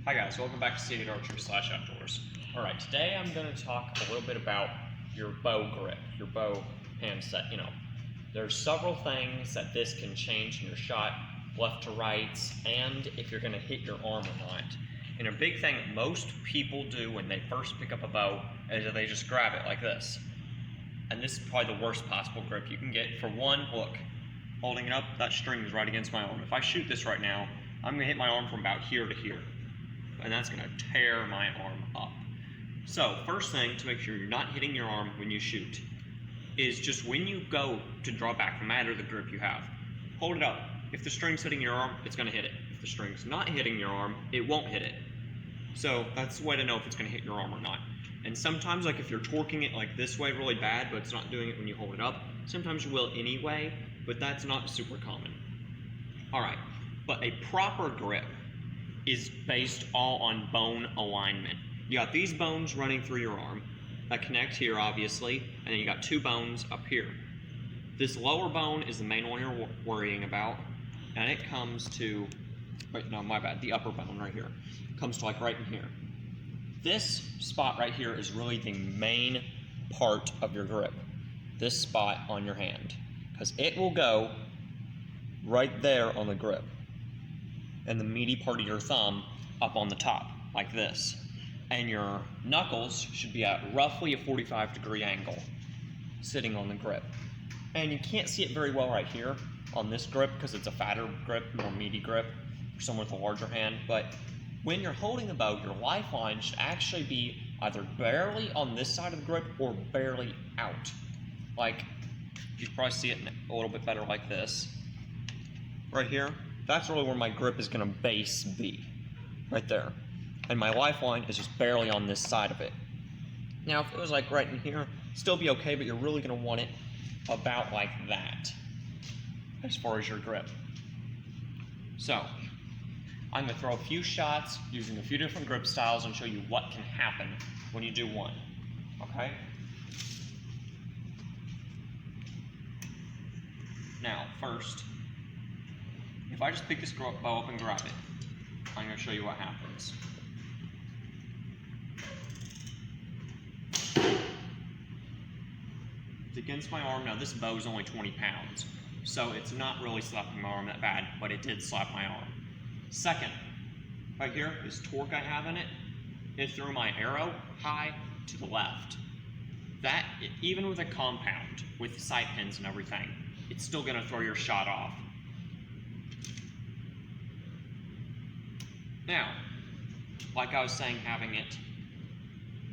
Hi guys, welcome back to City Archery/Outdoors. Alright, today I'm going to talk a little bit about your bow grip, your bow handset. There's several things that this can change in your shot, left to right, and if you're going to hit your arm or not. And a big thing most people do when they first pick up a bow is that they just grab it like this. And this is probably the worst possible grip you can get. For one, look, holding it up, that string is right against my arm. If I shoot this right now, I'm going to hit my arm from about here to here. And that's going to tear my arm up. So first thing to make sure you're not hitting your arm when you shoot is just when you go to draw back, no matter the grip you have, hold it up. If the string's hitting your arm, it's going to hit it. If the string's not hitting your arm, it won't hit it. So that's the way to know if it's going to hit your arm or not. And sometimes, like if you're torquing it like this way really bad, but it's not doing it when you hold it up, sometimes you will anyway, but that's not super common. Alright, but a proper grip is based all on bone alignment. You got these bones running through your arm that connect here, obviously, and then you got two bones up here. This lower bone is the main one you're worrying about, and it comes to, wait, no, my bad, the upper bone right here. Comes to like right in here. This spot right here is really the main part of your grip. This spot on your hand, because it will go right there on the grip. And the meaty part of your thumb up on the top, like this. And your knuckles should be at roughly a 45-degree angle, sitting on the grip. And you can't see it very well right here on this grip, because it's a fatter grip, more meaty grip, for someone with a larger hand. But when you're holding the bow, your lifeline should actually be either barely on this side of the grip, or barely out. Like, you can probably see it a little bit better like this. Right here. That's really where my grip is going to base be, right there. And my lifeline is just barely on this side of it. Now, if it was like right in here, still be okay, but you're really going to want it about like that, as far as your grip. So, I'm going to throw a few shots using a few different grip styles and show you what can happen when you do one, okay? Now, first, if I just pick this bow up and grab it, I'm going to show you what happens. It's against my arm. Now this bow is only 20 pounds, so it's not really slapping my arm that bad, but it did slap my arm. Second, right here, this torque I have in it, it threw my arrow high to the left. That, even with a compound, with sight pins and everything, it's still going to throw your shot off. Now, like I was saying, having it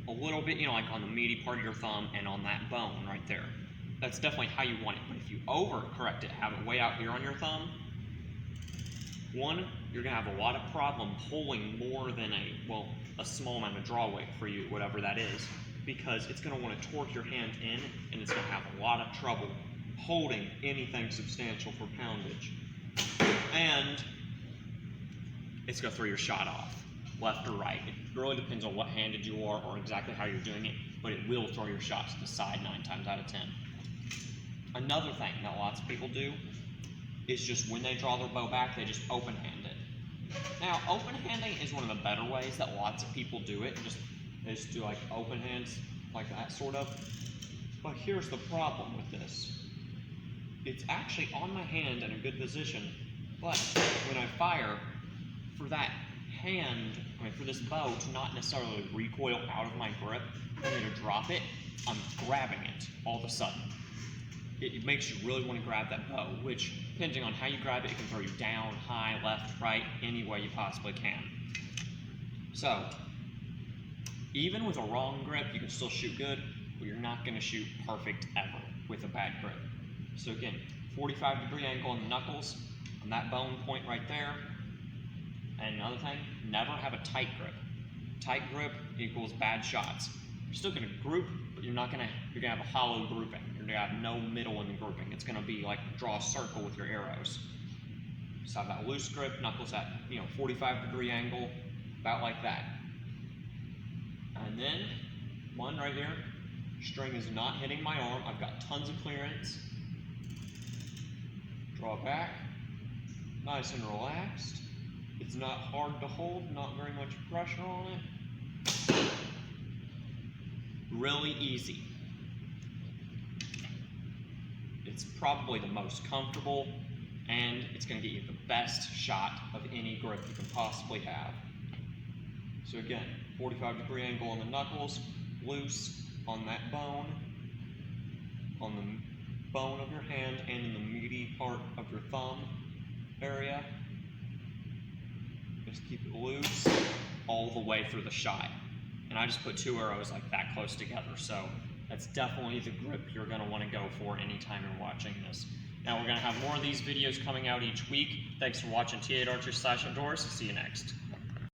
a little bit, like on the meaty part of your thumb and on that bone right there. That's definitely how you want it. But if you overcorrect it, have it way out here on your thumb, one, you're going to have a lot of problem pulling more than a small amount of draw weight for you, whatever that is, because it's going to want to torque your hand in, and it's going to have a lot of trouble holding anything substantial for poundage. And it's going to throw your shot off, left or right. It really depends on what handed you are or exactly how you're doing it, but it will throw your shot to the side 9 times out of 10. Another thing that lots of people do is just when they draw their bow back, they just open-hand it. Now, open-handing is one of the better ways that lots of people do it. They just do like open hands, like that sort of. But here's the problem with this. It's actually on my hand in a good position, but when I fire, for that hand, for this bow to not necessarily recoil out of my grip, for me to drop it, I'm grabbing it all of a sudden. It makes you really want to grab that bow, which, depending on how you grab it, it can throw you down, high, left, right, any way you possibly can. So, even with a wrong grip, you can still shoot good, but you're not going to shoot perfect ever with a bad grip. So again, 45-degree angle on the knuckles, on that bone point right there. And another thing, never have a tight grip. Tight grip equals bad shots. You're still going to group, but you're going to have a hollow grouping. You're going to have no middle in the grouping. It's going to be like draw a circle with your arrows. So have that loose grip, knuckles at 45-degree angle, about like that. And then one right here, string is not hitting my arm. I've got tons of clearance. Draw back, nice and relaxed. It's not hard to hold, not very much pressure on it. Really easy. It's probably the most comfortable, and it's going to get you the best shot of any grip you can possibly have. So again, 45-degree angle on the knuckles, loose on that bone, on the bone of your hand and in the meaty part of your thumb area. Just keep it loose all the way through the shot. And I just put 2 arrows like that close together, so that's definitely the grip you're going to want to go for anytime you're watching this. Now we're going to have more of these videos coming out each week. Thanks for watching T8 Archery / Outdoors. See you next.